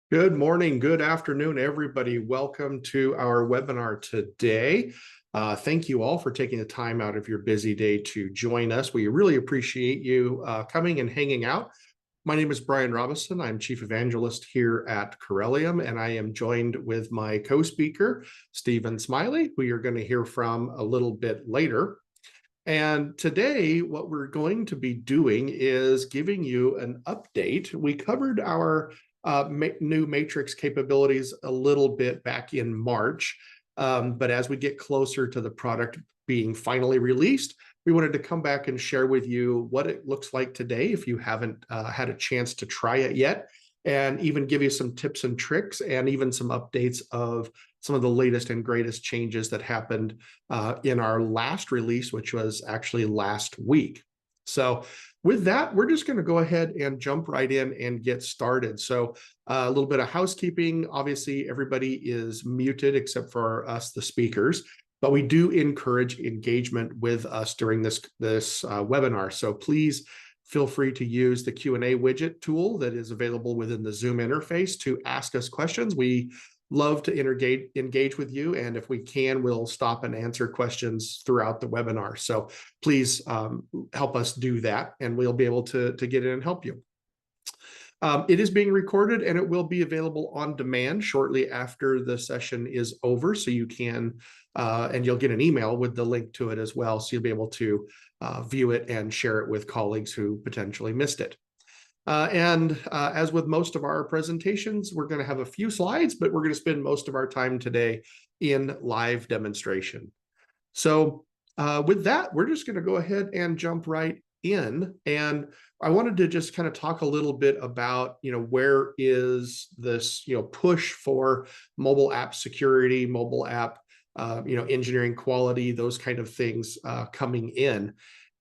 Good morning, good afternoon, everybody. Welcome to our webinar today. Thank you all for taking the time out of your busy day to join us. We really appreciate you coming and hanging out. My name is Brian Robison. I'm Chief Evangelist here at Corellium, and I am joined with my co-speaker, Stephen Smiley, who you're going to hear from a little bit later. And today, what we're going to be doing is giving you an update. We covered our new matrix capabilities a little bit back in March, but as we get closer to the product being finally released, we wanted to come back and share with you what it looks like today if you haven't had a chance to try it yet, and even give you some tips and tricks and even some updates of some of the latest and greatest changes that happened in our last release, which was actually last week. So with that, we're just going to go ahead and jump right in and get started. So a little bit of housekeeping. Obviously, everybody is muted except for us, the speakers, but we do encourage engagement with us during this webinar. So please feel free to use the Q&A widget tool that is available within the Zoom interface to ask us questions. We love to engage with you, and if we can, we'll stop and answer questions throughout the webinar. So please help us do that, and we'll be able to get in and help you. It is being recorded, and it will be available on demand shortly after the session is over, so you can, and you'll get an email with the link to it as well, so you'll be able to view it and share it with colleagues who potentially missed it. As with most of our presentations, we're going to have a few slides, but we're going to spend most of our time today in live demonstration. So with that, we're just going to go ahead and jump right in. And I wanted to just kind of talk a little bit about, where is this, push for mobile app security, mobile app, engineering quality, those kind of things coming in.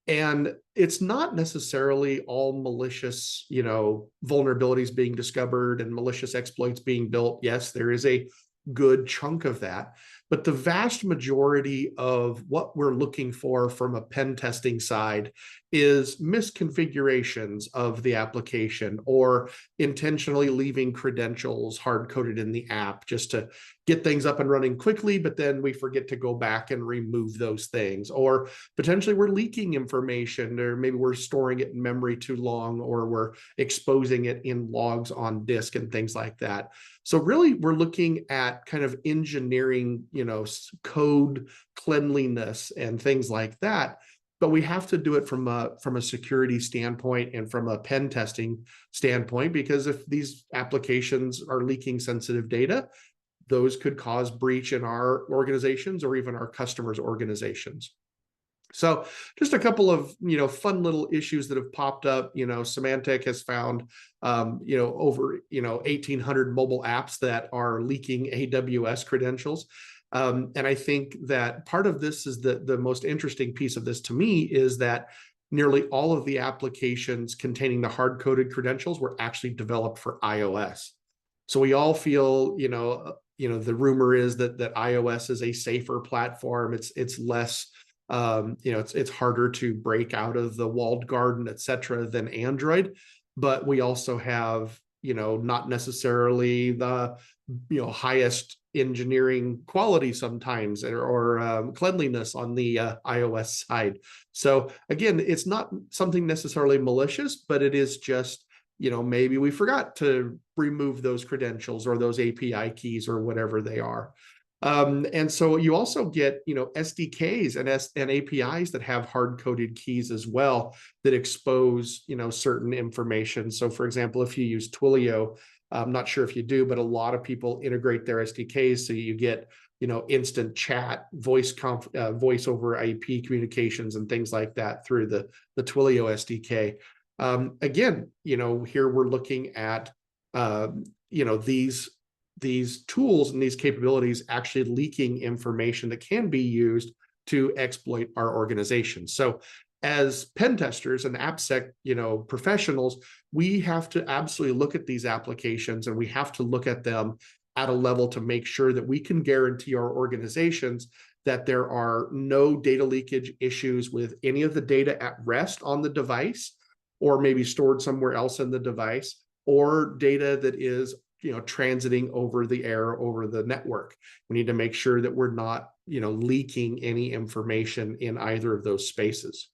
And it's not necessarily all malicious, vulnerabilities being discovered and malicious exploits being built. Yes, there is a good chunk of that, but the vast majority of what we're looking for from a pen testing side is misconfigurations of the application or intentionally leaving credentials hard-coded in the app just to get things up and running quickly, but then we forget to go back and remove those things. Or potentially we're leaking information, or maybe we're storing it in memory too long, or we're exposing it in logs on disk and things like that. So really, we're looking at kind of engineering, code cleanliness and things like that. But we have to do it from a security standpoint and from a pen testing standpoint, because if these applications are leaking sensitive data, those could cause breach in our organizations or even our customers' organizations. So just a couple of, fun little issues that have popped up. Symantec has found, over, 1,800 mobile apps that are leaking AWS credentials. And I think that part of this is the most interesting piece of this to me is that nearly all of the applications containing the hard-coded credentials were actually developed for iOS. So we all feel, the rumor is that iOS is a safer platform. It's less, it's harder to break out of the walled garden, et cetera, than Android. But we also have, not necessarily the, highest engineering quality sometimes or cleanliness on the iOS side. So again, it's not something necessarily malicious, but it is just, maybe we forgot to remove those credentials or those API keys or whatever they are. And so you also get, SDKs and APIs that have hard-coded keys as well that expose, certain information. So for example, if you use Twilio, I'm not sure if you do, but a lot of people integrate their SDKs. So you get, instant chat, voice over IP communications and things like that through the Twilio SDK. Again, here we're looking at, these tools and these capabilities actually leaking information that can be used to exploit our organization. So as pen testers and AppSec, professionals, we have to absolutely look at these applications, and we have to look at them at a level to make sure that we can guarantee our organizations that there are no data leakage issues with any of the data at rest on the device, or maybe stored somewhere else in the device, or data that is transiting over the air, over the network. We need to make sure that we're not, leaking any information in either of those spaces.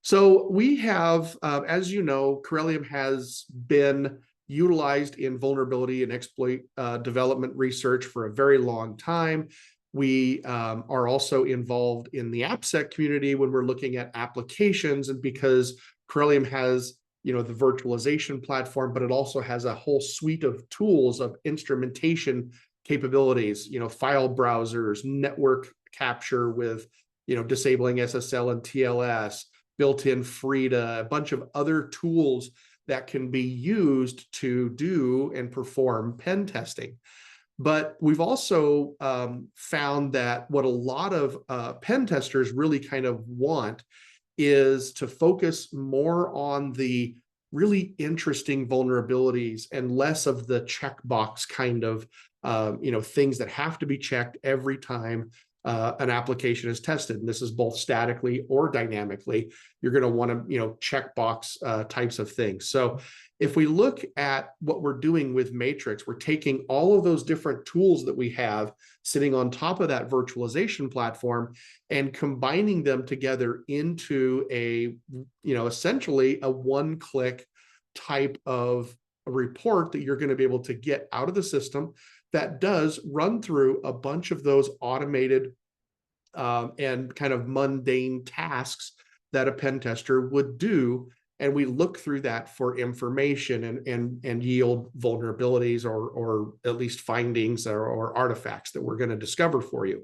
So we have, as you know, Corellium has been utilized in vulnerability and exploit development research for a very long time. We are also involved in the AppSec community when we're looking at applications, and because Corellium has, the virtualization platform, but it also has a whole suite of tools of instrumentation capabilities, file browsers, network capture with, disabling SSL and TLS, built-in Frida, a bunch of other tools that can be used to do and perform pen testing. But we've also found that what a lot of pen testers really kind of want is to focus more on the really interesting vulnerabilities and less of the checkbox kind of things that have to be checked every time an application is tested. And this is both statically or dynamically. You're going to want to, checkbox types of things. So if we look at what we're doing with Matrix, we're taking all of those different tools that we have sitting on top of that virtualization platform and combining them together into a, essentially a one-click type of a report that you're going to be able to get out of the system that does run through a bunch of those automated and kind of mundane tasks that a pen tester would do. And we look through that for information and yield vulnerabilities or at least findings or artifacts that we're going to discover for you.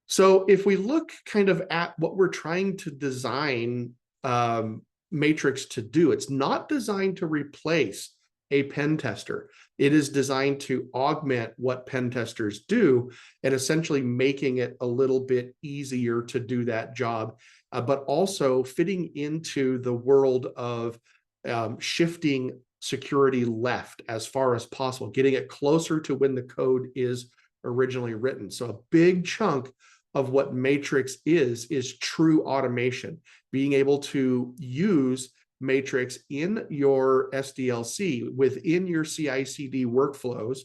So if we look kind of at what we're trying to design Matrix to do, it's not designed to replace a pen tester. It is designed to augment what pen testers do and essentially making it a little bit easier to do that job, but also fitting into the world of shifting security left as far as possible, getting it closer to when the code is originally written. So a big chunk of what Matrix is true automation, being able to use Matrix in your SDLC within your CI/CD workflows,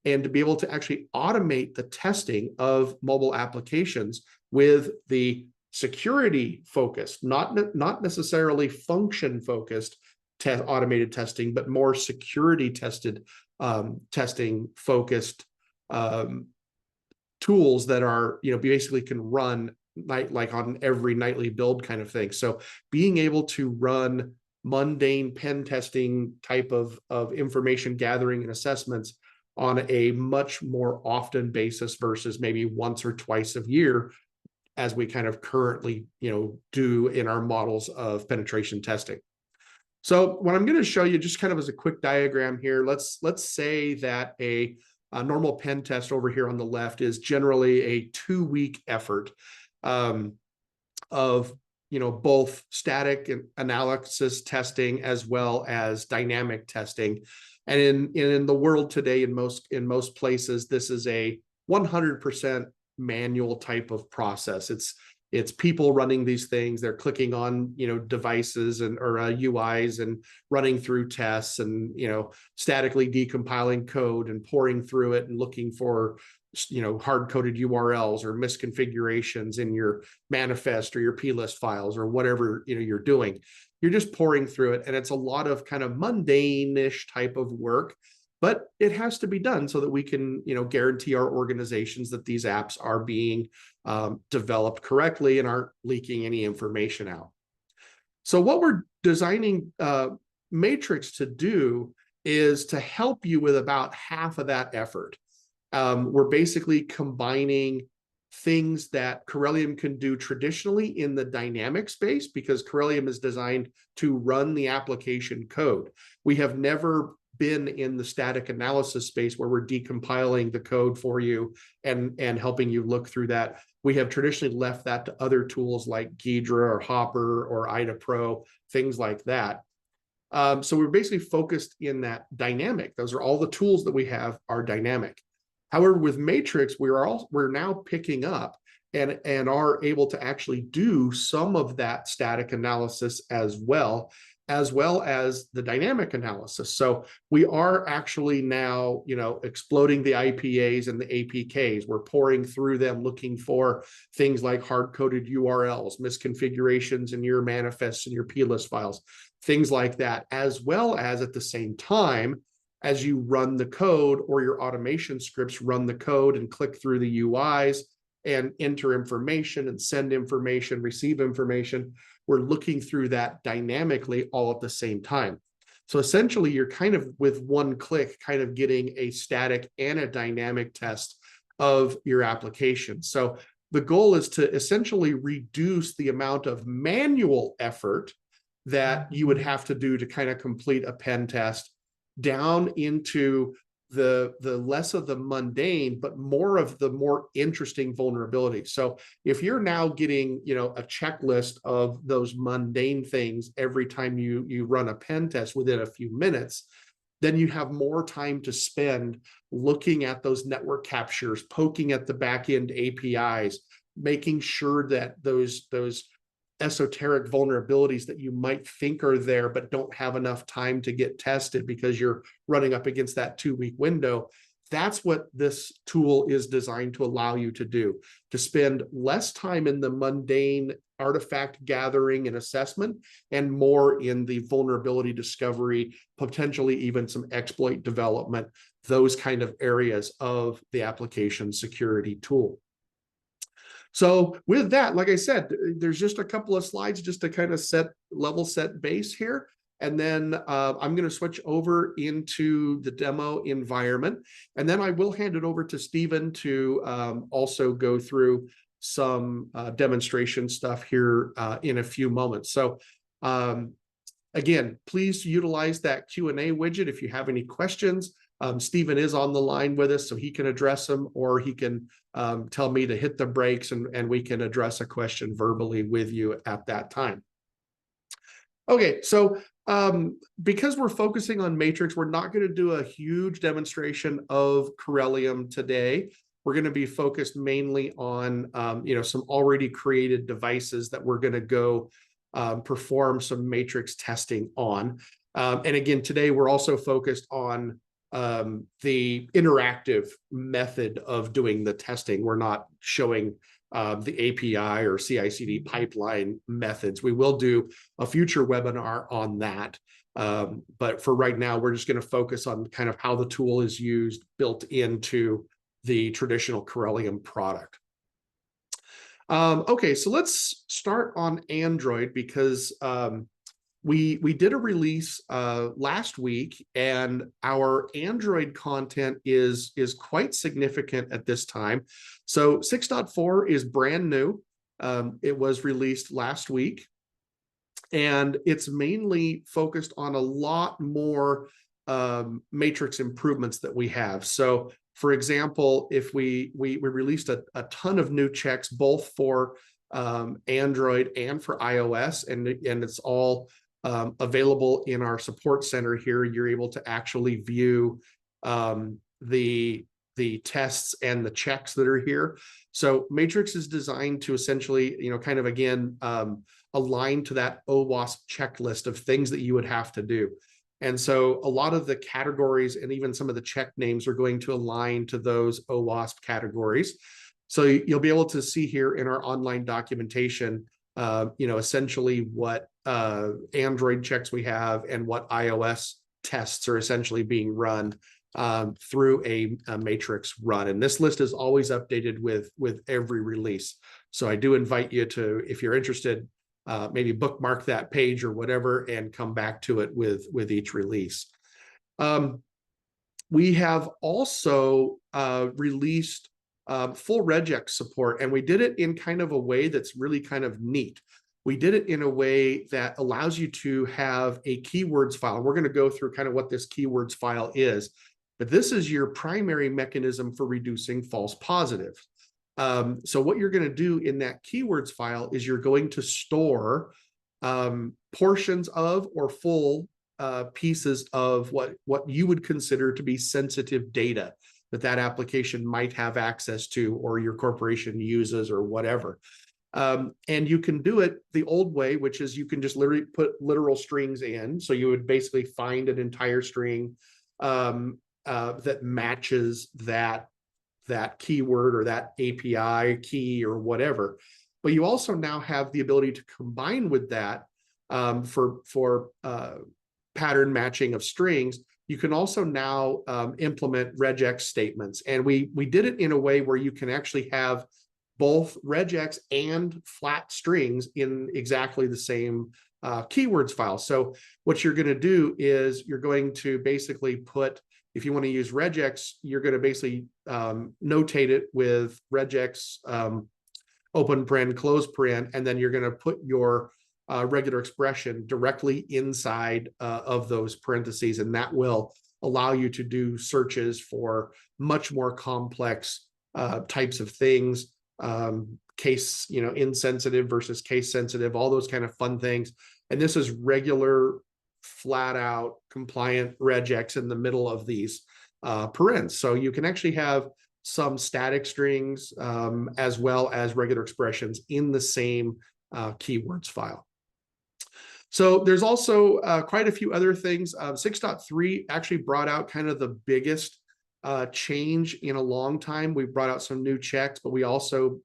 and to be able to actually automate the testing of mobile applications with the security focused, not necessarily function focused automated testing, but more security testing focused tools that are, basically can run like on every nightly build kind of thing. So being able to run mundane pen testing type of information gathering and assessments on a much more often basis versus maybe once or twice a year, as we kind of currently, do in our models of penetration testing. So what I'm going to show you just kind of as a quick diagram here, let's say that a normal pen test over here on the left is generally a 2-week effort of both static analysis testing as well as dynamic testing. And in the world today, in most places, this is a 100% manual type of process. It's people running these things. They're clicking on devices or UIs and running through tests and statically decompiling code and pouring through it and looking for hard-coded URLs or misconfigurations in your manifest or your plist files or whatever you're doing. You're just pouring through it, and it's a lot of kind of mundane-ish type of work, but it has to be done so that we can guarantee our organizations that these apps are being developed correctly and aren't leaking any information out. So what we're designing Matrix to do is to help you with about half of that effort. We're basically combining things that Corellium can do traditionally in the dynamic space, because Corellium is designed to run the application code. We have never been in the static analysis space where we're decompiling the code for you and helping you look through that. We have traditionally left that to other tools like Ghidra or Hopper or IDA Pro, things like that. So we're basically focused in that dynamic. Those are all the tools that we have are dynamic. However, with Matrix, we're now picking up and are able to actually do some of that static analysis as well, as well as the dynamic analysis. So we are actually now, exploding the IPAs and the APKs. We're pouring through them, looking for things like hard-coded URLs, misconfigurations in your manifests and your plist files, things like that, as well as at the same time, as you run the code or your automation scripts run the code and click through the UIs and enter information and send information, receive information, we're looking through that dynamically all at the same time. So essentially, you're kind of with one click, kind of getting a static and a dynamic test of your application. So the goal is to essentially reduce the amount of manual effort that you would have to do to kind of complete a pen test down into the less of the mundane, but more of the more interesting vulnerabilities. So if you're now getting, a checklist of those mundane things every time you run a pen test within a few minutes, then you have more time to spend looking at those network captures, poking at the backend APIs, making sure that those esoteric vulnerabilities that you might think are there but don't have enough time to get tested because you're running up against that 2-week window. That's what this tool is designed to allow you to do, to spend less time in the mundane artifact gathering and assessment and more in the vulnerability discovery, potentially even some exploit development, those kind of areas of the application security tool. So with that, like I said, there's just a couple of slides just to kind of level set base here. And then I'm going to switch over into the demo environment. And then I will hand it over to Stephen to also go through some demonstration stuff here in a few moments. So again, please utilize that Q&A widget if you have any questions. Stephen is on the line with us, so he can address them, or he can tell me to hit the brakes and we can address a question verbally with you at that time. Okay, so because we're focusing on Matrix, we're not going to do a huge demonstration of Corellium today. We're going to be focused mainly on some already created devices that we're going to go perform some Matrix testing on. And again, today we're also focused on the interactive method of doing the testing. We're not showing the API or CI/CD pipeline methods. We will do a future webinar on that. But for right now, we're just going to focus on kind of how the tool is used, built into the traditional Corellium product. Okay, so let's start on Android because we did a release last week, and our Android content is quite significant at this time. So 6.4 is brand new. It was released last week, and it's mainly focused on a lot more Matrix improvements that we have. So for example, if we released a ton of new checks, both for Android and for iOS, and it's all available in our support center here. You're able to actually view the tests and the checks that are here. So Matrix is designed to essentially, kind of again, align to that OWASP checklist of things that you would have to do. And so a lot of the categories and even some of the check names are going to align to those OWASP categories. So you'll be able to see here in our online documentation, essentially what Android checks we have and what iOS tests are essentially being run through a Matrix run. And this list is always updated with every release. So I do invite you to, if you're interested, maybe bookmark that page or whatever and come back to it with each release. We have also released full regex support, and we did it in kind of a way that's really kind of neat. We did it in a way that allows you to have a keywords file. We're going to go through kind of what this keywords file is, but this is your primary mechanism for reducing false positives. So what you're going to do in that keywords file is you're going to store portions of or full pieces of what you would consider to be sensitive data that application might have access to, or your corporation uses, or whatever. And you can do it the old way, which is you can just literally put literal strings in. So you would basically find an entire string that matches that keyword or that API key or whatever. But you also now have the ability to combine with that for pattern matching of strings. You can also now implement regex statements. And we did it in a way where you can actually have both regex and flat strings in exactly the same keywords file. So what you're going to do is you're going to basically put, if you want to use regex, you're going to basically notate it with regex open paren, close paren, and then you're going to put your regular expression directly inside of those parentheses, and that will allow you to do searches for much more complex types of things, case, insensitive versus case sensitive, all those kind of fun things. And this is regular, flat out compliant regex in the middle of these parens. So you can actually have some static strings as well as regular expressions in the same keywords file. So there's also quite a few other things. 6.3 actually brought out kind of the biggest change in a long time. We brought out some new checks, but we also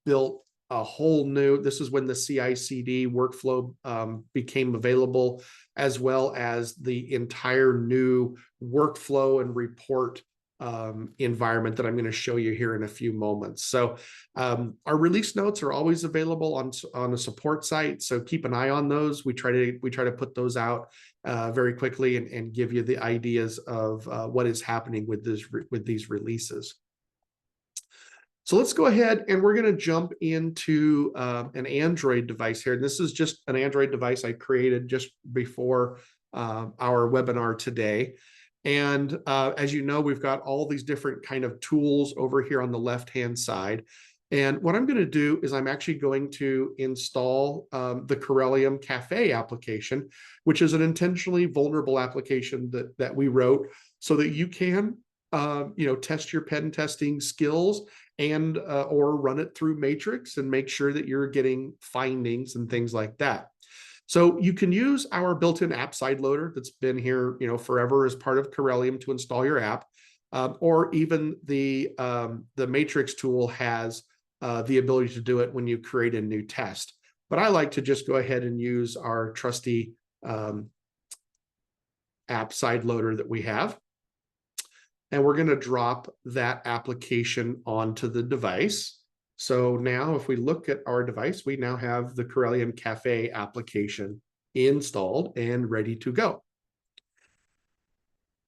built a whole new, this is when the CI/CD workflow became available, as well as the entire new workflow and report environment that I'm going to show you here in a few moments. So our release notes are always available on the support site, so keep an eye on those. We try to put those out very quickly and give you the ideas of what is happening with these releases. So let's go ahead and we're going to jump into an Android device here. And this is just an Android device I created just before our webinar today. And as you know, we've got all these different kind of tools over here on the left-hand side. And what I'm going to do is I'm actually going to install the Corellium Cafe application, which is an intentionally vulnerable application that we wrote so that you can test your pen testing skills and or run it through Matrix and make sure that you're getting findings and things like that. So you can use our built-in app side loader that's been here, forever as part of Corellium to install your app, or even the Matrix tool has the ability to do it when you create a new test. But I like to just go ahead and use our trusty app side loader that we have. And we're going to drop that application onto the device. So now if we look at our device, we now have the Corellium Cafe application installed and ready to go.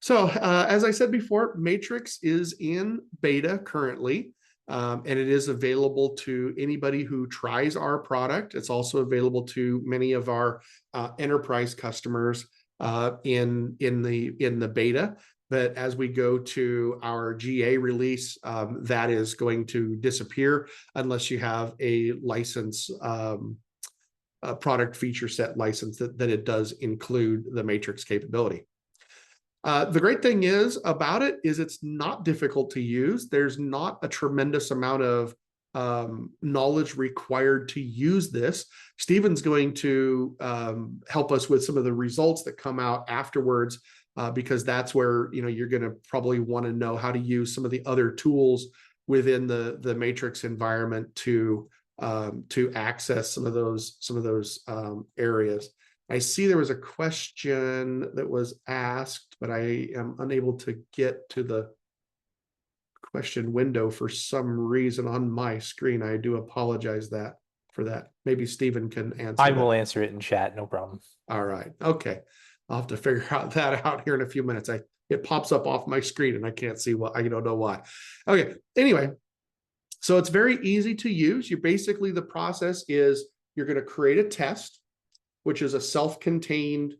So as I said before, Matrix is in beta currently, and it is available to anybody who tries our product. It's also available to many of our enterprise customers in the beta. But as we go to our GA release, that is going to disappear unless you have a license, a product feature set license that it does include the Matrix capability. The great thing is about it is it's not difficult to use. There's not a tremendous amount of knowledge required to use this. Stephen's going to help us with some of the results that come out afterwards, because that's where you're going to probably want to know how to use some of the other tools within the Matrix environment to access some of those areas. I see there was a question that was asked, but I am unable to get to the question window for some reason on my screen. I do apologize for that. Maybe Stephen can answer. I will answer it in chat, no problem. All right. Okay. I'll have to figure that out here in a few minutes. It pops up off my screen and I can't see I don't know why. Okay. Anyway, so it's very easy to use. The process is you're going to create a test, which is a self-contained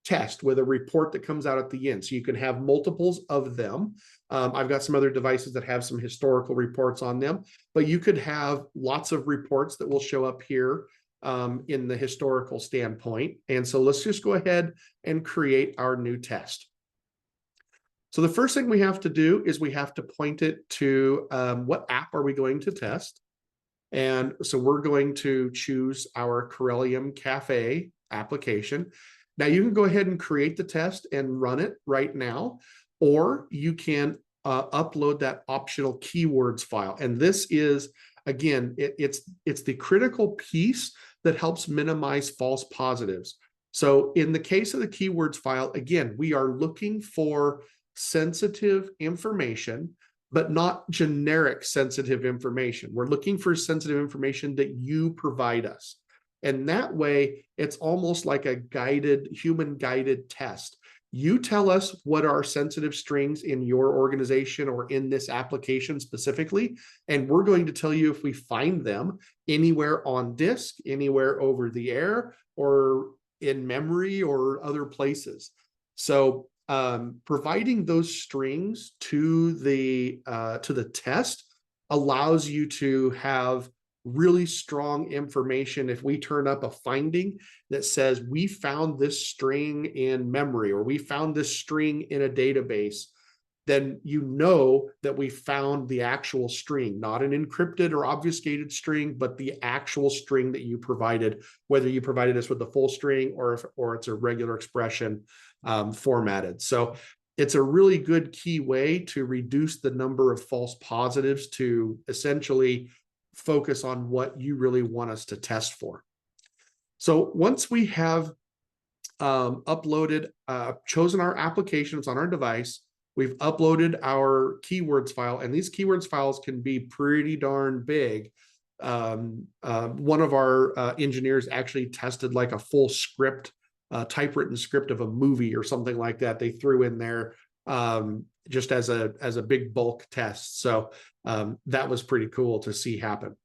test with a report that comes out at the end. So you can have multiples of them. I've got some other devices that have some historical reports on them, but you could have lots of reports that will show up here in the historical standpoint. And so let's just go ahead and create our new test. So the first thing we have to do is we have to point it to what app are we going to test. And so we're going to choose our Corellium Cafe application. Now you can go ahead and create the test and run it right now, or you can upload that optional keywords file. And this is, again, it's the critical piece that helps minimize false positives. So in the case of the keywords file, again, we are looking for sensitive information, but not generic sensitive information. We're looking for sensitive information that you provide us. And that way, it's almost like a human guided test. You tell us what are sensitive strings in your organization or in this application specifically, and we're going to tell you if we find them anywhere on disk, anywhere over the air, or in memory or other places. So providing those strings to the test allows you to have really strong information. If we turn up a finding that says we found this string in memory, or we found this string in a database, then you know that we found the actual string, not an encrypted or obfuscated string, but the actual string that you provided, whether you provided us with the full string or it's a regular expression formatted. So it's a really good key way to reduce the number of false positives, to essentially focus on what you really want us to test for. So once we have chosen our applications on our device, we've uploaded our keywords file, and these keywords files can be pretty darn big. One of our engineers actually tested like a full script, typewritten script of a movie or something like that. They threw in there just as a big bulk test. So that was pretty cool to see happen.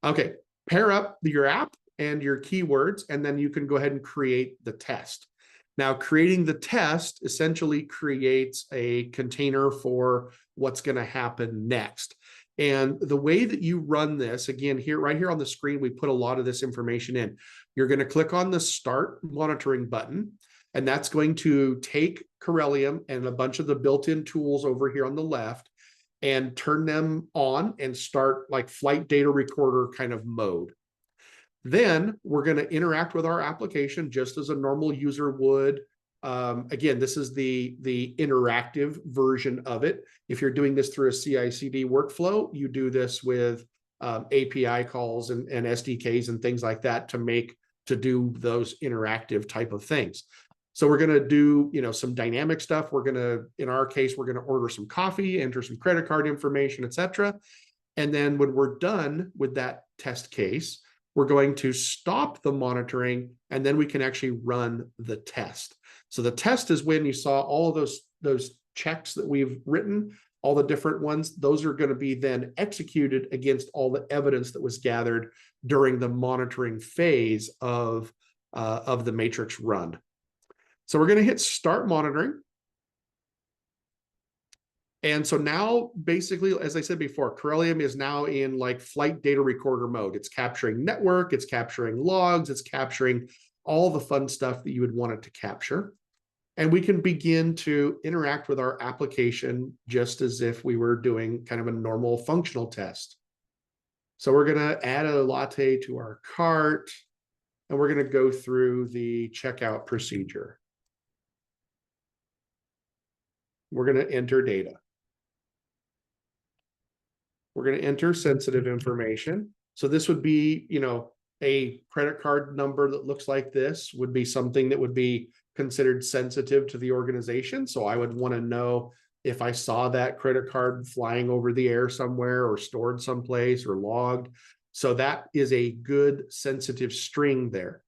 Okay, pair up your app and your keywords, and then you can go ahead and create the test. Now, creating the test essentially creates a container for what's going to happen next. And the way that you run this, again, right here on the screen, we put a lot of this information in. You're going to click on the Start Monitoring button, and that's going to take Corellium and a bunch of the built-in tools over here on the left and turn them on and start like flight data recorder kind of mode. Then we're going to interact with our application just as a normal user would. Again, this is the interactive version of it. If you're doing this through a CI/CD workflow, you do this with API calls and SDKs and things like that to do those interactive type of things. So we're going to do, some dynamic stuff. In our case, we're going to order some coffee, enter some credit card information, etc. And then when we're done with that test case, we're going to stop the monitoring, and then we can actually run the test. So the test is when you saw all of those checks that we've written, all the different ones. Those are going to be then executed against all the evidence that was gathered during the monitoring phase of the matrix run. So we're going to hit Start Monitoring. And so now, basically, as I said before, Corellium is now in like flight data recorder mode. It's capturing network, it's capturing logs, it's capturing all the fun stuff that you would want it to capture. And we can begin to interact with our application just as if we were doing kind of a normal functional test. So we're going to add a latte to our cart, and we're going to go through the checkout procedure. We're going to enter data. We're going to enter sensitive information. So this would be, a credit card number that looks like this would be something that would be considered sensitive to the organization. So I would want to know if I saw that credit card flying over the air somewhere or stored someplace or logged. So that is a good sensitive string there.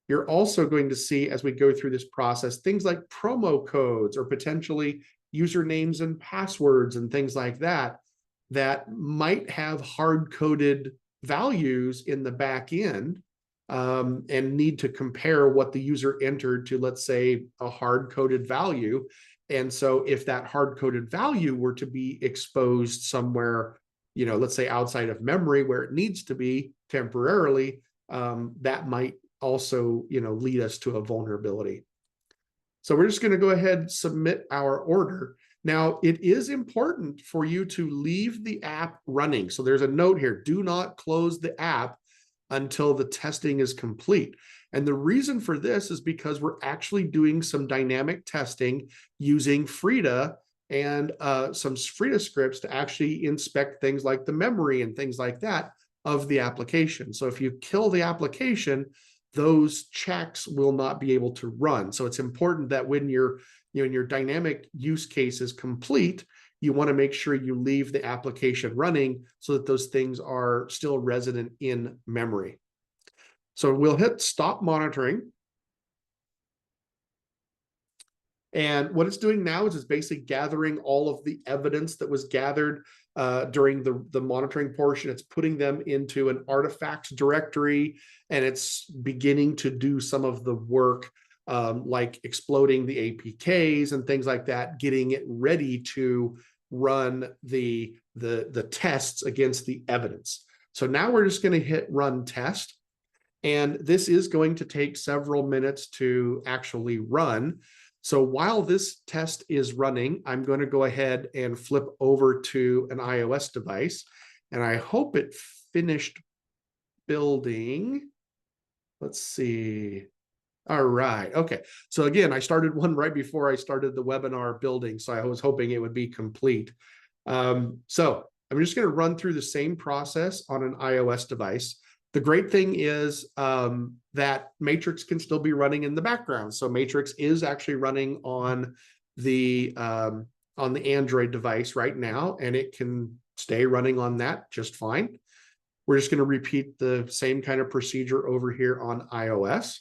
You're also going to see, as we go through this process, things like promo codes or potentially usernames and passwords and things like that might have hard-coded values in the back end and need to compare what the user entered to, let's say, a hard-coded value. And so if that hard-coded value were to be exposed somewhere, let's say outside of memory where it needs to be temporarily, that might also, lead us to a vulnerability. So we're just going to go ahead and submit our order. Now, it is important for you to leave the app running. So there's a note here, do not close the app until the testing is complete. And the reason for this is because we're actually doing some dynamic testing using Frida and some Frida scripts to actually inspect things like the memory and things like that of the application. So if you kill the application, those checks will not be able to run. So it's important that when your dynamic use case is complete, you want to make sure you leave the application running so that those things are still resident in memory. So we'll hit stop monitoring. And what it's doing now is it's basically gathering all of the evidence that was gathered during the monitoring portion. It's putting them into an artifacts directory, and it's beginning to do some of the work like exploding the APKs and things like that, getting it ready to run the tests against the evidence. So now we're just going to hit run test. And this is going to take several minutes to actually run. So while this test is running, I'm going to go ahead and flip over to an iOS device. And I hope it finished building. Let's see. All right. Okay. So again, I started one right before I started the webinar building. So I was hoping it would be complete. So I'm just going to run through the same process on an iOS device. The great thing is that Matrix can still be running in the background. So Matrix is actually running on the Android device right now, and it can stay running on that just fine. We're just going to repeat the same kind of procedure over here on iOS.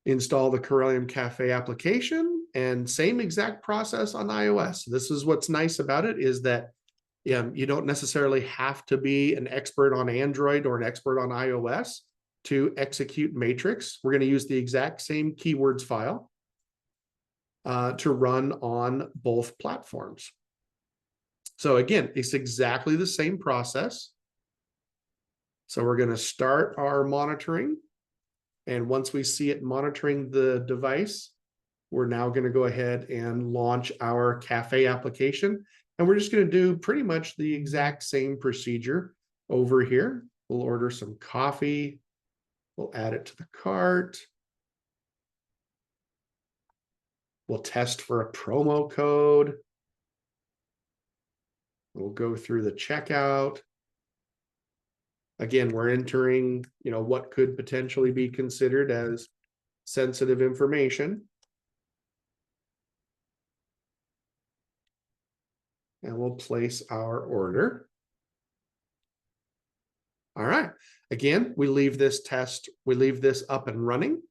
Install the Corellium Cafe application, and same exact process on iOS. This is what's nice about it, is that you don't necessarily have to be an expert on Android or an expert on iOS to execute Matrix. We're going to use the exact same keywords file to run on both platforms. So again, it's exactly the same process. So we're going to start our monitoring. And once we see it monitoring the device, we're now going to go ahead and launch our Cafe application. And we're just going to do pretty much the exact same procedure over here. We'll order some coffee. We'll add it to the cart. We'll test for a promo code. We'll go through the checkout. Again, we're entering, what could potentially be considered as sensitive information. And we'll place our order. All right. Again, we leave this up and running.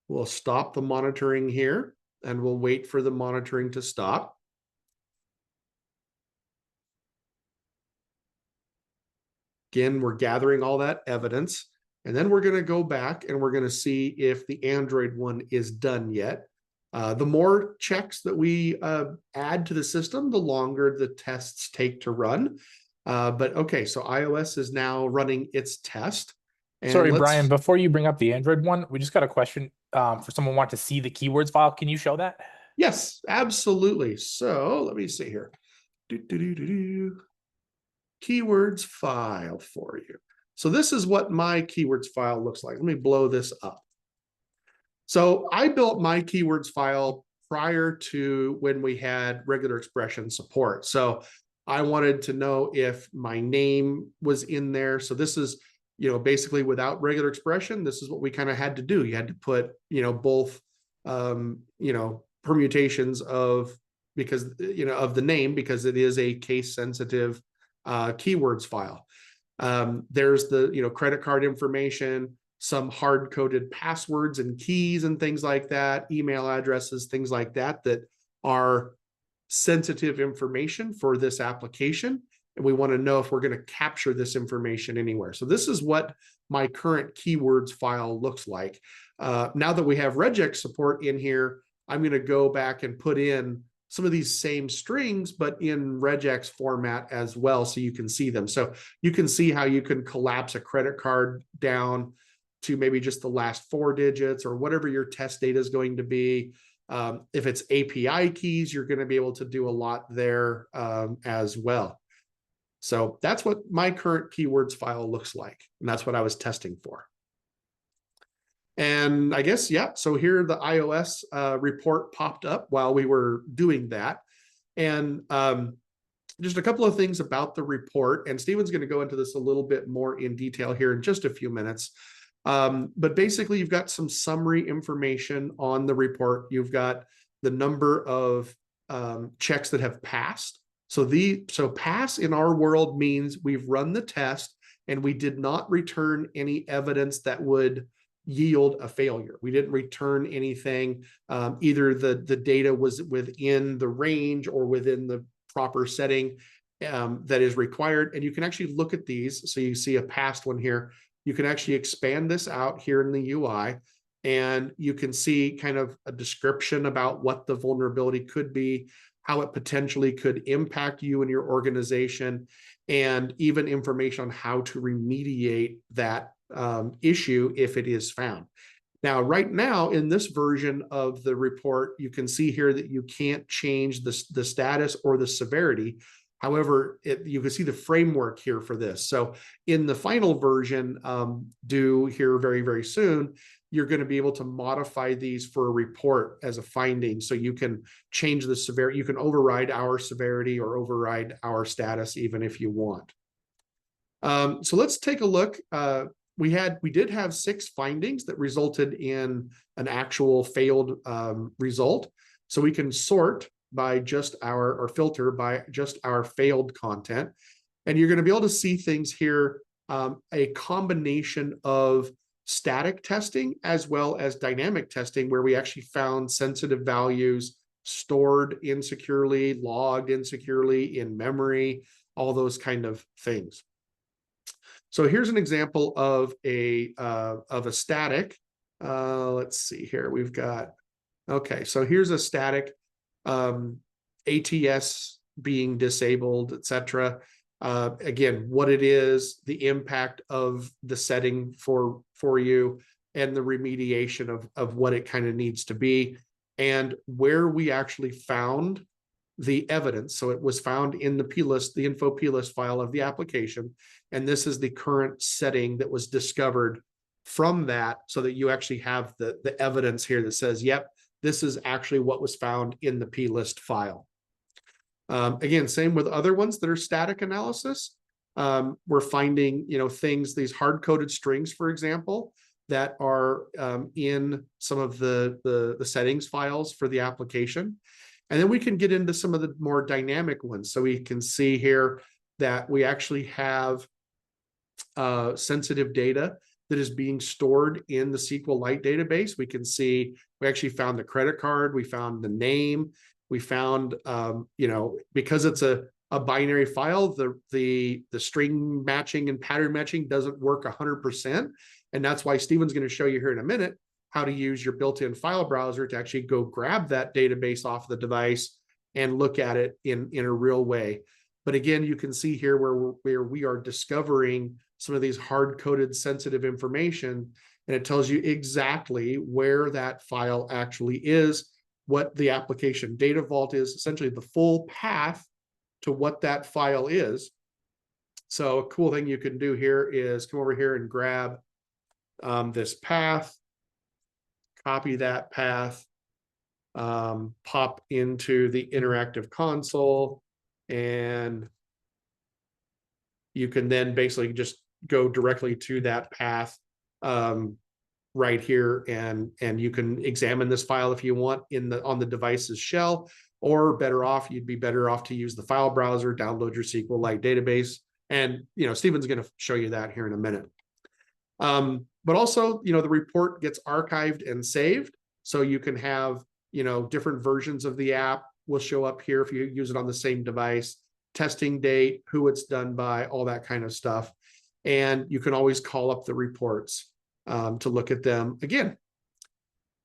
We'll stop the monitoring here, and we'll wait for the monitoring to stop. Again, we're gathering all that evidence, and then we're going to go back and we're going to see if the Android one is done yet. The more checks that we add to the system, the longer the tests take to run. But okay, so iOS is now running its test. And Sorry, Brian, before you bring up the Android one, we just got a question for someone who wants to see the keywords file. Can you show that? Yes, absolutely. So let me see here. Keywords file for you. So this is what my keywords file looks like. Let me blow this up. So I built my keywords file prior to when we had regular expression support. So I wanted to know if my name was in there. So this is, basically without regular expression, this is what we kind of had to do. You had to put, both, permutations of the name, because it is a case sensitive keywords file. There's the, credit card information, some hard-coded passwords and keys and things like that, email addresses, things like that, that are sensitive information for this application. And we want to know if we're going to capture this information anywhere. So this is what my current keywords file looks like. Now that we have regex support in here, I'm going to go back and put in some of these same strings, but in regex format as well, so you can see them. So you can see how you can collapse a credit card down to maybe just the last 4 digits or whatever your test data is going to be. If it's API keys, you're going to be able to do a lot there as well. So that's what my current keywords file looks like. And that's what I was testing for. And I guess, yeah, so here the iOS report popped up while we were doing that. And just a couple of things about the report, and Stephen's going to go into this a little bit more in detail here in just a few minutes. But basically, you've got some summary information on the report. You've got the number of checks that have passed. So pass in our world means we've run the test and we did not return any evidence that would yield a failure. We didn't return anything. Either the data was within the range or within the proper setting that is required. And you can actually look at these. So you see a past one here. You can actually expand this out here in the UI, and you can see kind of a description about what the vulnerability could be, how it potentially could impact you and your organization, and even information on how to remediate that issue if it is found. Now, right now in this version of the report, you can see here that you can't change the status or the severity. However, you can see the framework here for this. So in the final version, due here very, very soon, you're going to be able to modify these for a report as a finding. So you can change the severity, you can override our severity or override our status even if you want. So let's take a look. We did have 6 findings that resulted in an actual failed result. So we can sort by just or filter by just our failed content. And you're going to be able to see things here, a combination of static testing as well as dynamic testing, where we actually found sensitive values stored insecurely, logged insecurely in memory, all those kind of things. So here's an example of a static. Let's see here. We've got, okay, so here's a static ATS being disabled, etc. Again, what it is, the impact of the setting for you, and the remediation of what it kind of needs to be, and where we actually found the evidence. So it was found in the plist, the info plist file of the application. And this is the current setting that was discovered from that, so that you actually have the evidence here that says, yep, this is actually what was found in the plist file. Again, same with other ones that are static analysis. We're finding, things, these hard-coded strings, for example, that are in some of the settings files for the application. And then we can get into some of the more dynamic ones. So we can see here that we actually have sensitive data that is being stored in the SQLite database. We can see we actually found the credit card, we found the name, we found, because it's a binary file, the string matching and pattern matching doesn't work 100%. And that's why Stephen's going to show you here in a minute how to use your built-in file browser to actually go grab that database off the device and look at it in a real way. But again, you can see here where we are discovering some of these hard-coded sensitive information, and it tells you exactly where that file actually is, what the application data vault is, essentially the full path to what that file is. So a cool thing you can do here is come over here and grab this path, copy that path, pop into the interactive console, and you can then basically just go directly to that path right here, and you can examine this file if you want on the device's shell, or you'd be better off to use the file browser, download your SQLite database, and Stephen's going to show you that here in a minute. But also, the report gets archived and saved, so you can have different versions of the app will show up here if you use it on the same device, testing date, who it's done by, all that kind of stuff. And you can always call up the reports to look at them. Again,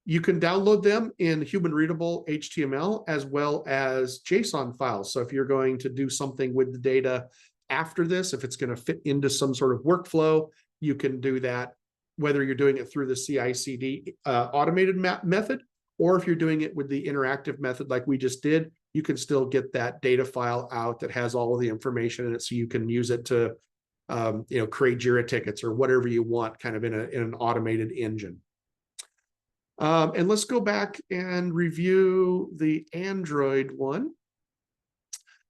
you can download them in human readable HTML as well as JSON files. So if you're going to do something with the data after this, if it's going to fit into some sort of workflow, you can do that, whether you're doing it through the CI/CD automated method, or if you're doing it with the interactive method like we just did, you can still get that data file out that has all of the information in it, so you can use it to create JIRA tickets or whatever you want, kind of in an automated engine. And let's go back and review the Android one.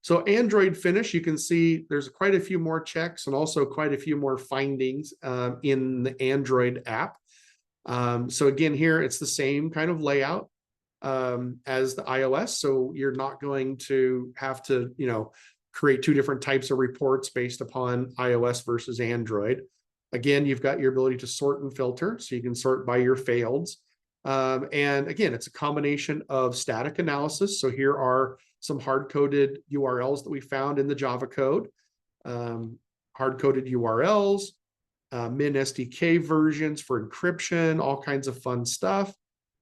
So Android finish, you can see there's quite a few more checks and also quite a few more findings in the Android app. So again, here it's the same kind of layout as the iOS. So you're not going to have to, create two different types of reports based upon iOS versus Android. Again, you've got your ability to sort and filter, so you can sort by your faileds. And again, it's a combination of static analysis. So here are some hard-coded URLs that we found in the Java code, hard-coded URLs, min SDK versions for encryption, all kinds of fun stuff.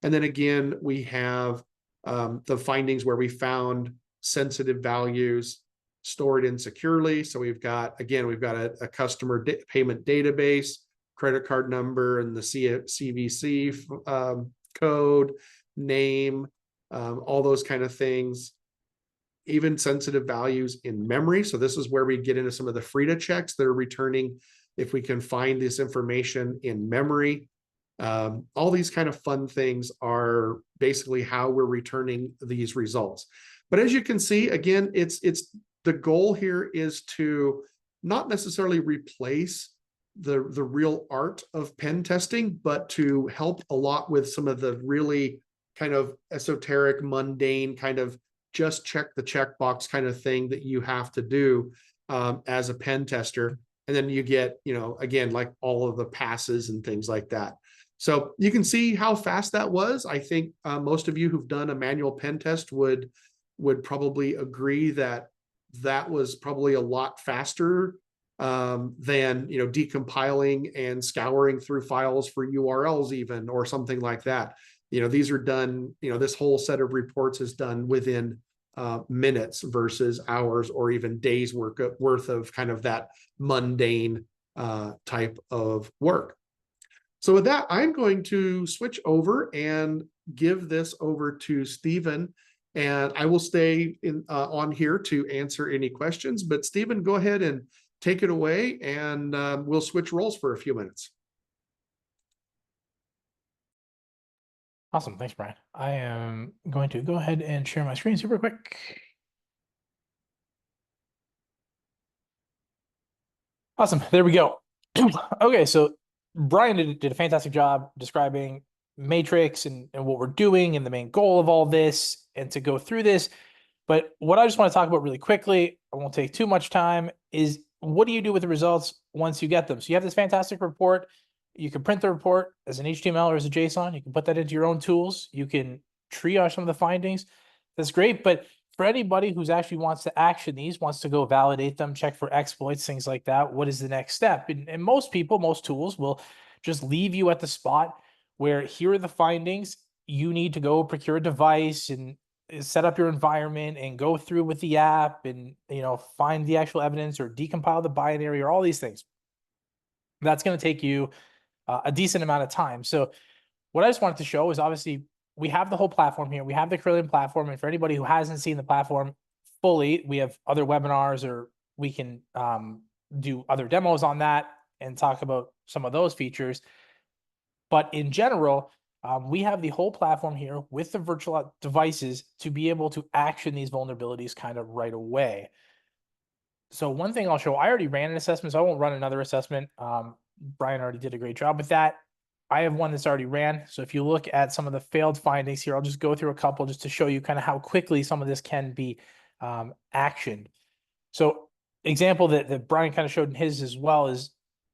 And then again, we have the findings where we found sensitive values stored insecurely. So we've got a customer payment database, credit card number, and the CVC code, name, all those kind of things. Even sensitive values in memory. So this is where we get into some of the Frida checks that are returning if we can find this information in memory. All these kind of fun things are basically how we're returning these results. But as you can see, again, it's the goal here is to not necessarily replace the real art of pen testing, but to help a lot with some of the really kind of esoteric, mundane, kind of just check the checkbox kind of thing that you have to do as a pen tester. And then you get, again, like all of the passes and things like that. So you can see how fast that was. I think most of you who've done a manual pen test would probably agree that that was probably a lot faster than decompiling and scouring through files for URLs even, or something like that. These are done, this whole set of reports is done within minutes versus hours or even days worth of kind of that mundane type of work. So with that, I'm going to switch over and give this over to Stephen, and I will stay on here to answer any questions. But Stephen, go ahead and take it away, and we'll switch roles for a few minutes. Awesome. Thanks, Brian. I am going to go ahead and share my screen super quick. Awesome. There we go. Okay, so Brian did a fantastic job describing Matrix and what we're doing and the main goal of all this, and to go through this. But what I just want to talk about really quickly, I won't take too much time, is what do you do with the results once you get them? So you have this fantastic report. You can print the report as an HTML or as a JSON. You can put that into your own tools. You can triage some of the findings. That's great. But for anybody who's actually wants to action these, wants to go validate them, check for exploits, things like that, what is the next step? And most people, most tools will just leave you at the spot where here are the findings. You need to go procure a device and set up your environment and go through with the app and find the actual evidence or decompile the binary or all these things. That's going to take you a decent amount of time. So what I just wanted to show is, obviously we have the whole platform here. We have the Corellium platform. And for anybody who hasn't seen the platform fully, we have other webinars, or we can do other demos on that and talk about some of those features. But in general, we have the whole platform here with the virtual devices to be able to action these vulnerabilities kind of right away. So one thing I'll show, I already ran an assessment, so I won't run another assessment. Brian already did a great job with that. I have one that's already ran. So if you look at some of the failed findings here, I'll just go through a couple just to show you kind of how quickly some of this can be actioned. So example that Brian kind of showed in his as well is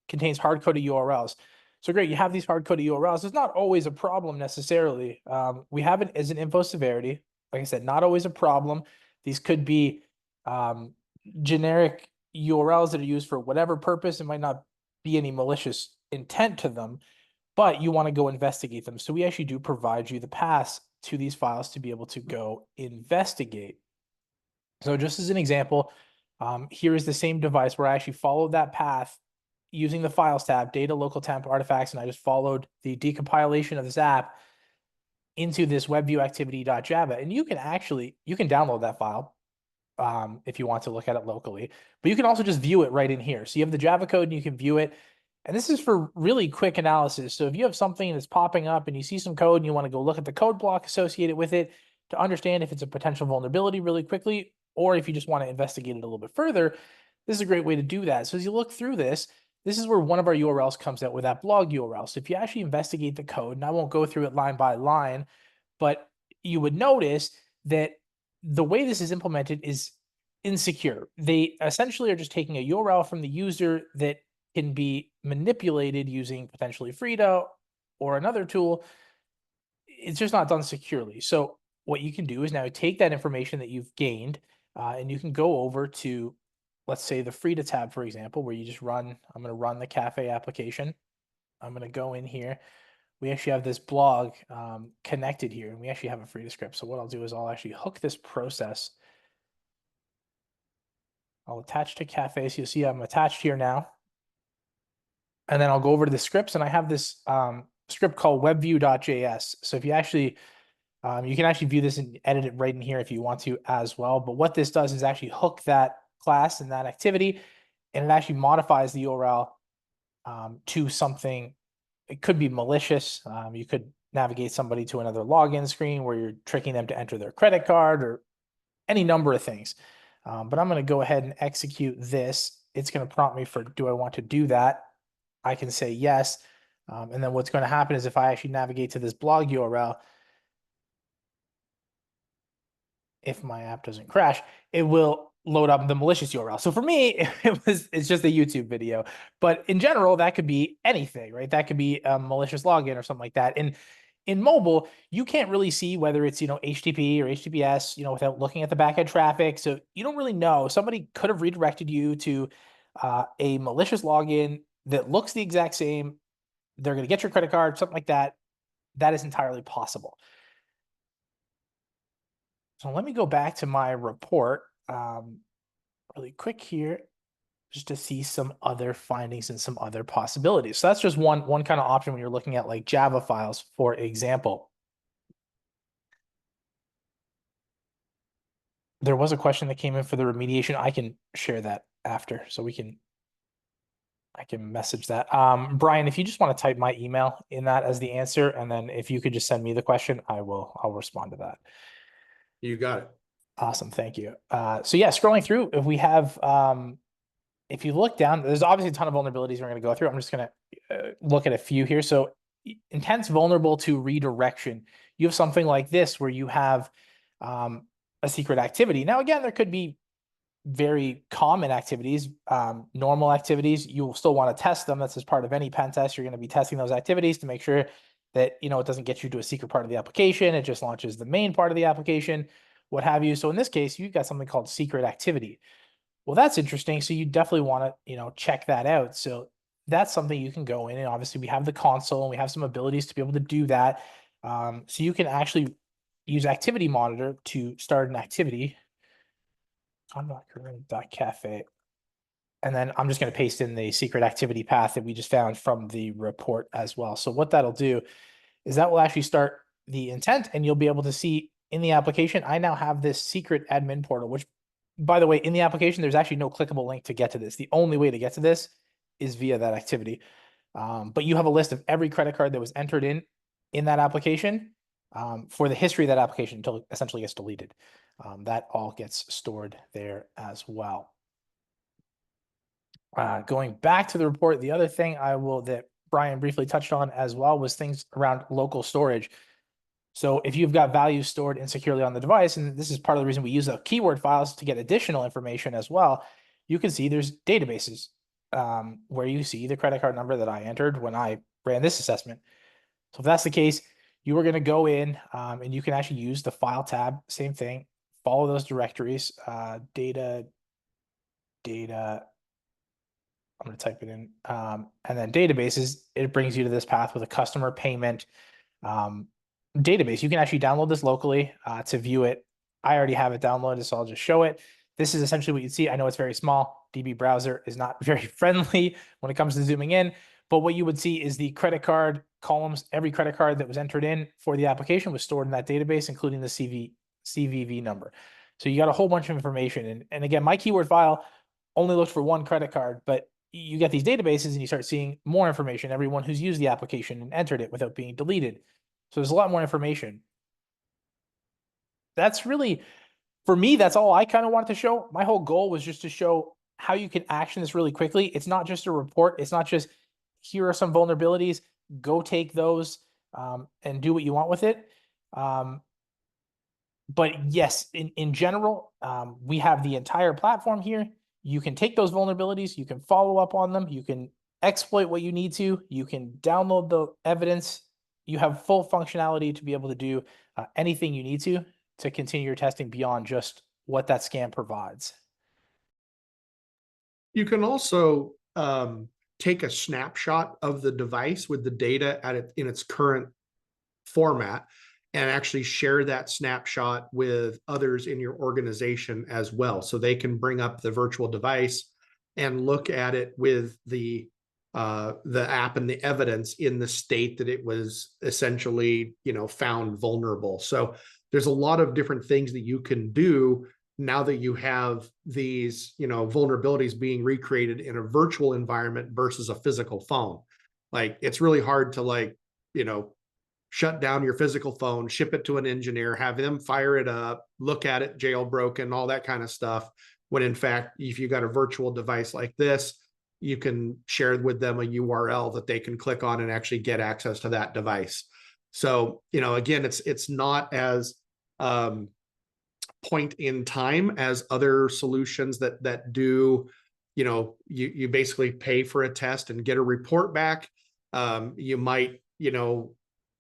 contains hard-coded URLs. So great, you have these hard-coded URLs. It's not always a problem necessarily. We have it as an info severity. Like I said, not always a problem. These could be generic URLs that are used for whatever purpose. It might not be any malicious intent to them, but you want to go investigate them. So we actually do provide you the pass to these files to be able to go investigate. So just as an example, here is the same device where I actually followed that path using the files tab, data, local temp, artifacts, and I just followed the decompilation of this app. into this webviewActivity.java, and you can download that file if you want to look at it locally, but you can also just view it right in here. So you have the Java code and you can view it. And this is for really quick analysis. So if you have something that's popping up and you see some code and you want to go look at the code block associated with it to understand if it's a potential vulnerability really quickly, or if you just want to investigate it a little bit further, this is a great way to do that. So as you look through this, this is where one of our URLs comes out with that blog URL. So if you actually investigate the code, and I won't go through it line by line, but you would notice that the way this is implemented is insecure. They essentially are just taking a URL from the user that can be manipulated using potentially Frida or another tool. It's just not done securely. So what you can do is now take that information that you've gained and you can go over to, let's say, the Frida tab, for example, where you just run, I'm going to run the cafe application. I'm going to go in here. We actually have this blog connected here, and we actually have a Frida script. So what I'll do is I'll actually hook this process. I'll attach to cafe. So you'll see I'm attached here now. And then I'll go over to the scripts, and I have this script called webview.js. So if you actually, you can actually view this and edit it right in here if you want to as well. But what this does is actually hook that class and that activity, and it actually modifies the URL to something. It could be malicious. You could navigate somebody to another login screen where you're tricking them to enter their credit card or any number of things. But I'm going to go ahead and execute this. It's going to prompt me for, do I want to do that? I can say yes. And then what's going to happen is if I actually navigate to this blog URL, if my app doesn't crash, it will load up the malicious URL. So for me, it's just a YouTube video, but in general, that could be anything, right? That could be a malicious login or something like that. And in mobile, you can't really see whether it's, HTTP or HTTPS, without looking at the backend traffic. So you don't really know. Somebody could have redirected you to a malicious login that looks the exact same. They're going to get your credit card, something like that. That is entirely possible. So let me go back to my report really quick here, just to see some other findings and some other possibilities. So that's just one kind of option when you're looking at like Java files, for example. There was a question that came in for the remediation. I can share that after, so I can message that. Brian, if you just want to type my email in that as the answer, and then if you could just send me the question, I'll respond to that. You got it. Awesome. Thank you. So yeah, scrolling through, if we have, if you look down, there's obviously a ton of vulnerabilities we're going to go through. I'm just going to look at a few here. So intents vulnerable to redirection. You have something like this where you have a secret activity. Now, again, there could be very common activities, normal activities. You'll still want to test them. That's as part of any pen test. You're going to be testing those activities to make sure that, it doesn't get you to a secret part of the application. It just launches the main part of the application, what have you. So in this case, you've got something called secret activity. Well, that's interesting. So you definitely want to, check that out. So that's something you can go in, and obviously we have the console and we have some abilities to be able to do that. So you can actually use Activity Monitor to start an activity. Cafe. And then I'm just going to paste in the secret activity path that we just found from the report as well. So what that'll do is that will actually start the intent, and you'll be able to see in the application, I now have this secret admin portal, which, by the way, in the application, there's actually no clickable link to get to this. The only way to get to this is via that activity. But you have a list of every credit card that was entered in that application for the history of that application until it essentially gets deleted. That all gets stored there as well. Going back to the report, the other thing that Brian briefly touched on as well was things around local storage. So if you've got values stored insecurely on the device, and this is part of the reason we use the keyword files to get additional information as well, you can see there's databases where you see the credit card number that I entered when I ran this assessment. So if that's the case, you are going to go in and you can actually use the file tab, same thing, follow those directories, data, I'm going to type it in, and then databases, it brings you to this path with a customer payment database. You can actually download this locally to view it. I already have it downloaded, so I'll just show it. This is essentially what you see. I know it's very small. DB browser is not very friendly when it comes to zooming in, But what you would see is the credit card columns. Every credit card that was entered in for the application was stored in that database, including the CVV number. So you got a whole bunch of information. And again, my keyword file only looked for one credit card, but you get these databases and you start seeing more information, everyone who's used the application and entered it without being deleted. So there's a lot more information. That's really, for me, that's all I kind of wanted to show. My whole goal was just to show how you can action this really quickly. It's not just a report. It's not just, here are some vulnerabilities, go take those and do what you want with it. But yes, in general, we have the entire platform here. You can take those vulnerabilities, you can follow up on them, you can exploit what you need to, you can download the evidence. You have full functionality to be able to do anything you need to continue your testing beyond just what that scan provides. You can also take a snapshot of the device with the data in its current format and actually share that snapshot with others in your organization as well. So they can bring up the virtual device and look at it with the app and the evidence in the state that it was essentially, found vulnerable. So there's a lot of different things that you can do now that you have these, vulnerabilities being recreated in a virtual environment versus a physical phone. Like, it's really hard to shut down your physical phone, ship it to an engineer, have them fire it up, look at it jailbroken, all that kind of stuff. When in fact, if you got a virtual device like this, you can share with them a URL that they can click on and actually get access to that device. So, again, it's not as point in time as other solutions that do, you basically pay for a test and get a report back. You might,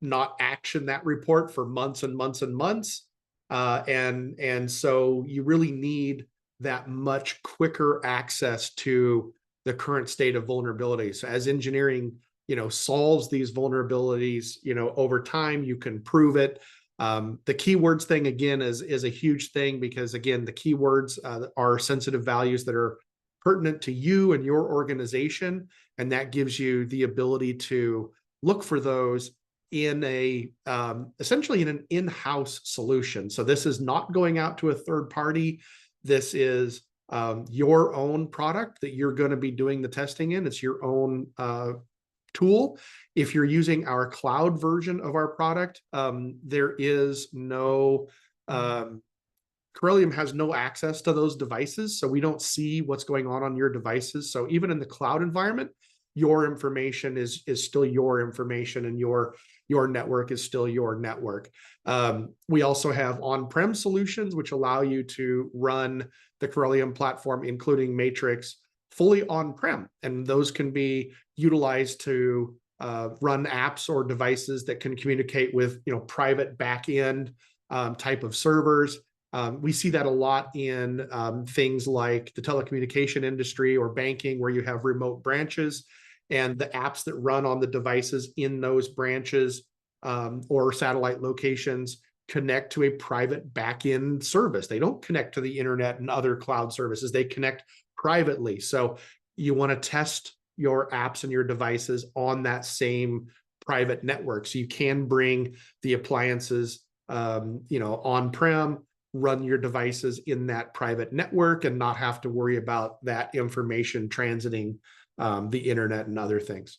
not action that report for months and months and months. And so you really need that much quicker access to the current state of vulnerabilities. So as engineering, solves these vulnerabilities, over time, you can prove it. The keywords thing, again, is a huge thing, because again, the keywords are sensitive values that are pertinent to you and your organization. And that gives you the ability to look for those in essentially in an in-house solution. So this is not going out to a third party. This is your own product that you're going to be doing the testing in. It's your own tool. If you're using our cloud version of our product, there is no, Corellium has no access to those devices. So we don't see what's going on your devices. So even in the cloud environment, your information is still your information, and your network is still your network. We also have on-prem solutions, which allow you to run the Corellium platform, including Matrix, fully on-prem. And those can be utilized to run apps or devices that can communicate with, private back-end type of servers. We see that a lot in things like the telecommunication industry or banking, where you have remote branches, and the apps that run on the devices in those branches or satellite locations connect to a private back-end service. They don't connect to the internet and other cloud services. They connect privately. So you want to test your apps and your devices on that same private network. So you can bring the appliances, on-prem, run your devices in that private network, and not have to worry about that information transiting the internet and other things.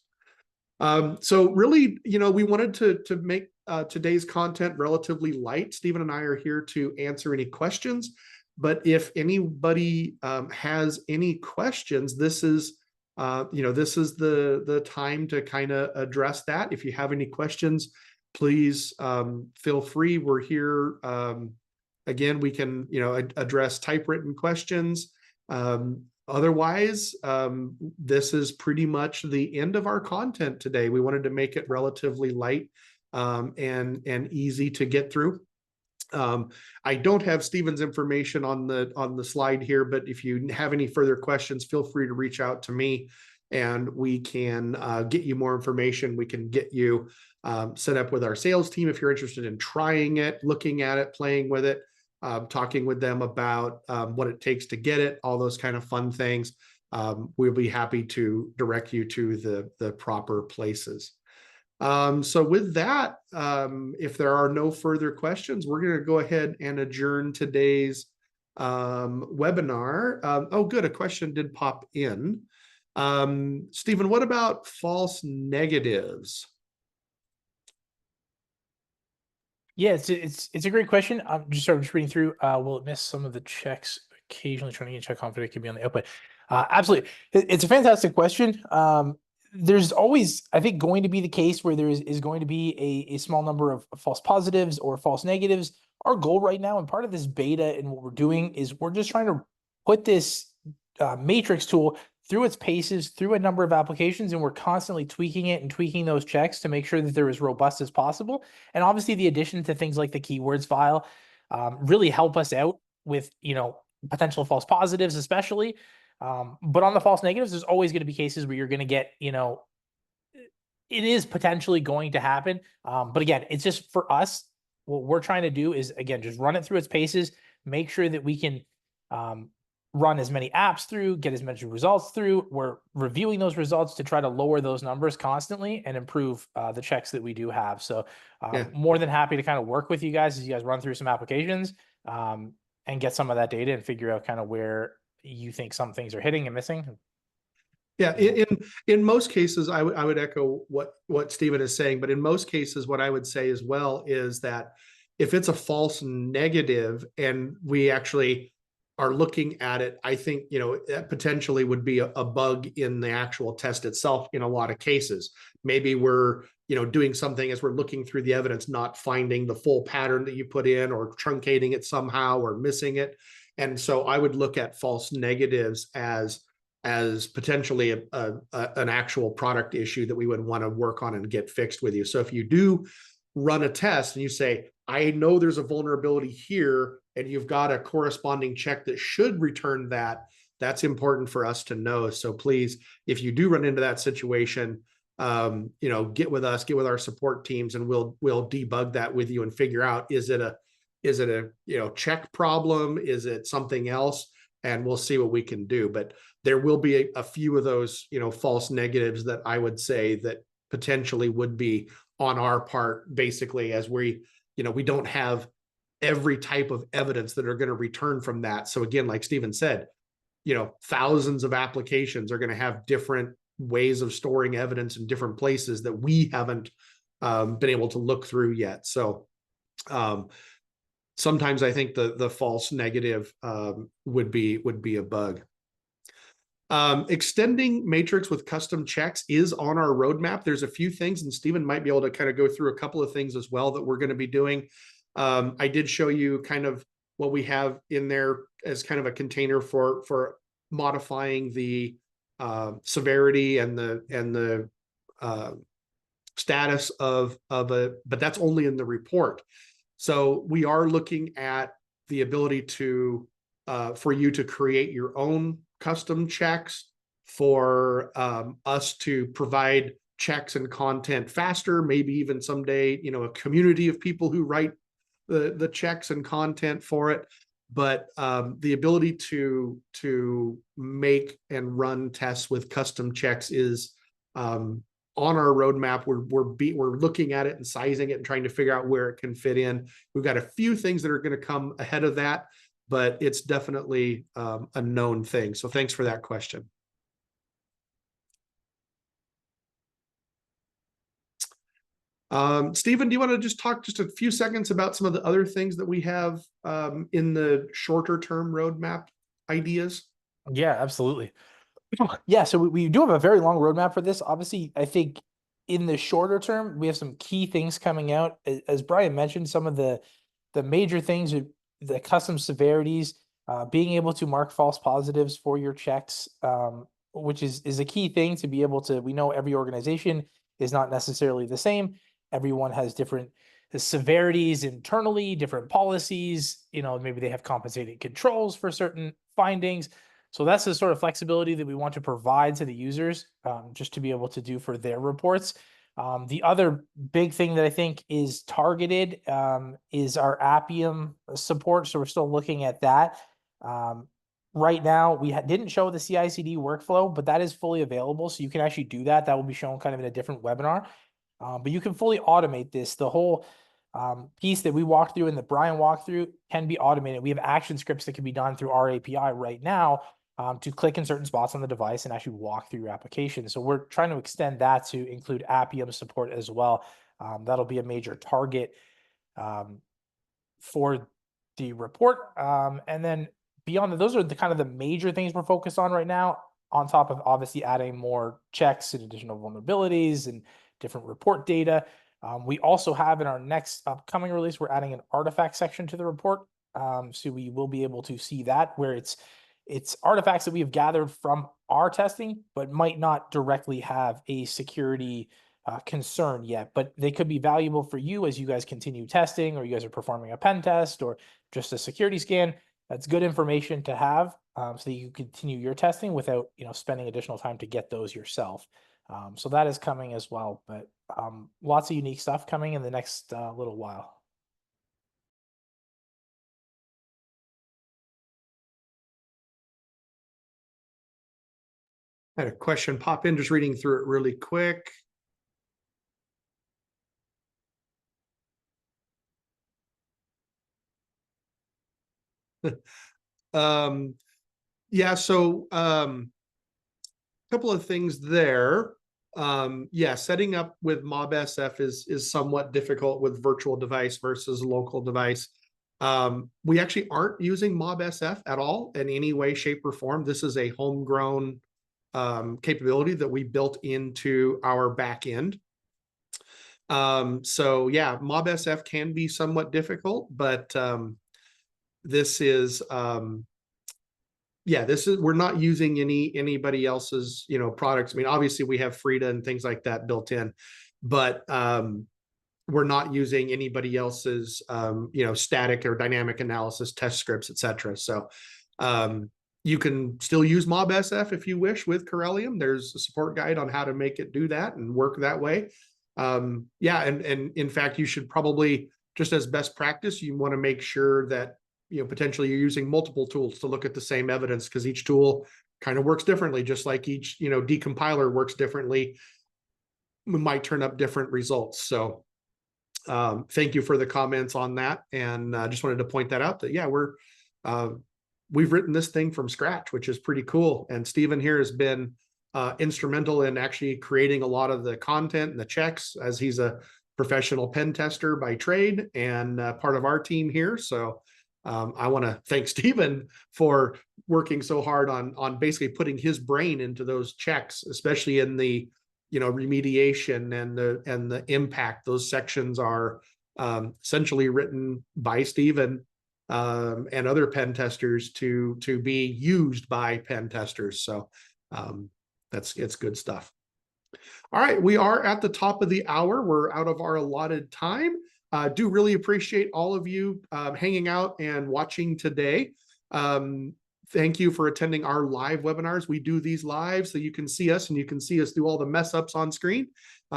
So really, we wanted to make today's content relatively light. Stephen and I are here to answer any questions, but if anybody has any questions, this is the time to kind of address that. If you have any questions, please feel free. We're here. Again, we can, address typewritten questions. Otherwise, this is pretty much the end of our content today. We wanted to make it relatively light and easy to get through. I don't have Stephen's information on the slide here, but if you have any further questions, feel free to reach out to me, and we can get you more information. We can get you set up with our sales team if you're interested in trying it, looking at it, playing with it. Talking with them about what it takes to get it, all those kind of fun things. we'll be happy to direct you to the proper places. So with that, if there are no further questions, we're going to go ahead and adjourn today's webinar. Oh, good. A question did pop in. Stephen, what about false negatives? Yeah, it's a great question. I'm just sort of reading through. Will it miss some of the checks occasionally? Trying to get check confident can be on the output. Absolutely, it's a fantastic question. There's always, I think, going to be the case where there is going to be a small number of false positives or false negatives. Our goal right now, and part of this beta and what we're doing, is we're just trying to put this matrix tool through its paces, through a number of applications, and we're constantly tweaking it and tweaking those checks to make sure that they're as robust as possible. And obviously, the addition to things like the keywords file really help us out with, potential false positives, especially. But on the false negatives, there's always going to be cases where you're going to get, it is potentially going to happen. But again, it's just for us, what we're trying to do is, again, just run it through its paces, make sure that we can run as many apps through, get as many results through. We're reviewing those results to try to lower those numbers constantly and improve the checks that we do have. So more than happy to kind of work with you guys as you guys run through some applications and get some of that data and figure out kind of where you think some things are hitting and missing. Yeah, in most cases, I would echo what Stephen is saying, but in most cases, what I would say as well is that if it's a false negative and we actually are looking at it, I think, that potentially would be a bug in the actual test itself in a lot of cases. Maybe we're, doing something as we're looking through the evidence, not finding the full pattern that you put in, or truncating it somehow, or missing it. And so I would look at false negatives as potentially an actual product issue that we would want to work on and get fixed with you. So if you do run a test and you say, I know there's a vulnerability here, and you've got a corresponding check that should return that, that's important for us to know. So please, if you do run into that situation, get with us, get with our support teams, and we'll debug that with you and figure out, is it a check problem? Is it something else? And we'll see what we can do. But there will be a few of those, false negatives that I would say that potentially would be on our part, basically, as we don't have every type of evidence that are going to return from that. So again, like Stephen said, thousands of applications are going to have different ways of storing evidence in different places that we haven't been able to look through yet. So sometimes I think the false negative would be a bug. Extending matrix with custom checks is on our roadmap. There's a few things, and Stephen might be able to kind of go through a couple of things as well that we're going to be doing. I did show you kind of what we have in there as kind of a container for modifying the severity and the status of but that's only in the report. So we are looking at the ability to for you to create your own custom checks, for us to provide checks and content faster, maybe even someday, a community of people who write the checks and content for it. But the ability to make and run tests with custom checks is on our roadmap. We're looking at it and sizing it and trying to figure out where it can fit in. We've got a few things that are going to come ahead of that, but it's definitely a known thing. So thanks for that question. Stephen, do you want to just talk just a few seconds about some of the other things that we have in the shorter term roadmap ideas? Yeah, absolutely. Yeah, so we do have a very long roadmap for this. Obviously, I think in the shorter term, we have some key things coming out. As Brian mentioned, some of the major things are the custom severities, being able to mark false positives for your checks, which is a key thing to be able to. We know every organization is not necessarily the same. Everyone has different severities internally, different policies. Maybe they have compensating controls for certain findings. So that's the sort of flexibility that we want to provide to the users, just to be able to do for their reports. The other big thing that I think is targeted is our Appium support. So we're still looking at that. right now, we didn't show the CI/CD workflow, but that is fully available. So you can actually do that. That will be shown kind of in a different webinar. But you can fully automate this. The whole piece that we walked through and that Brian walked through can be automated. We have action scripts that can be done through our API right now to click in certain spots on the device and actually walk through your application. So we're trying to extend that to include Appium support as well. That'll be a major target for the report. And then beyond that, those are the kind of the major things we're focused on right now, on top of obviously adding more checks and additional vulnerabilities and different report data. We also have in our next upcoming release, we're adding an artifact section to the report. So we will be able to see that, where it's artifacts that we have gathered from our testing, but might not directly have a security concern yet, but they could be valuable for you as you guys continue testing, or you guys are performing a pen test or just a security scan. That's good information to have, so that you can continue your testing without, spending additional time to get those yourself. So that is coming as well, but lots of unique stuff coming in the next little while. I had a question pop in, just reading through it really quick. Yeah, so couple of things there. Yeah, setting up with MobSF is somewhat difficult with virtual device versus local device. We actually aren't using MobSF at all in any way, shape, or form. This is a homegrown capability that we built into our back end. So yeah, MobSF can be somewhat difficult, but this is we're not using anybody else's products. I mean, obviously we have Frida and things like that built in, but we're not using anybody else's static or dynamic analysis test scripts, etc. So you can still use MobSF if you wish with Corellium. There's a support guide on how to make it do that and work that way. Yeah, and in fact, you should probably, just as best practice, you want to make sure that potentially you're using multiple tools to look at the same evidence, because each tool kind of works differently, just like each decompiler works differently. We might turn up different results. So thank you for the comments on that, and just wanted to point that out, that yeah, we've written this thing from scratch, which is pretty cool. And Stephen here has been instrumental in actually creating a lot of the content and the checks, as he's a professional pen tester by trade and part of our team here. So I want to thank Stephen for working so hard on basically putting his brain into those checks, especially in the remediation and the impact. Those sections are essentially written by Stephen and other pen testers to be used by pen testers. So it's good stuff. All right, we are at the top of the hour. We're out of our allotted time. Do really appreciate all of you hanging out and watching today. Thank you for attending our live webinars. We do these live so you can see us, and you can see us do all the mess ups on screen,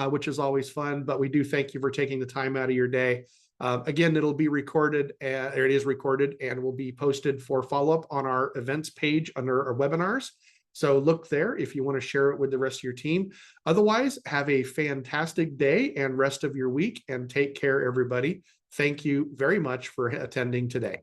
which is always fun. But we do thank you for taking the time out of your day. Again, it'll be recorded, or it is recorded, and will be posted for follow-up on our events page under our webinars. So look there if you want to share it with the rest of your team. Otherwise, have a fantastic day and rest of your week, and take care, everybody. Thank you very much for attending today.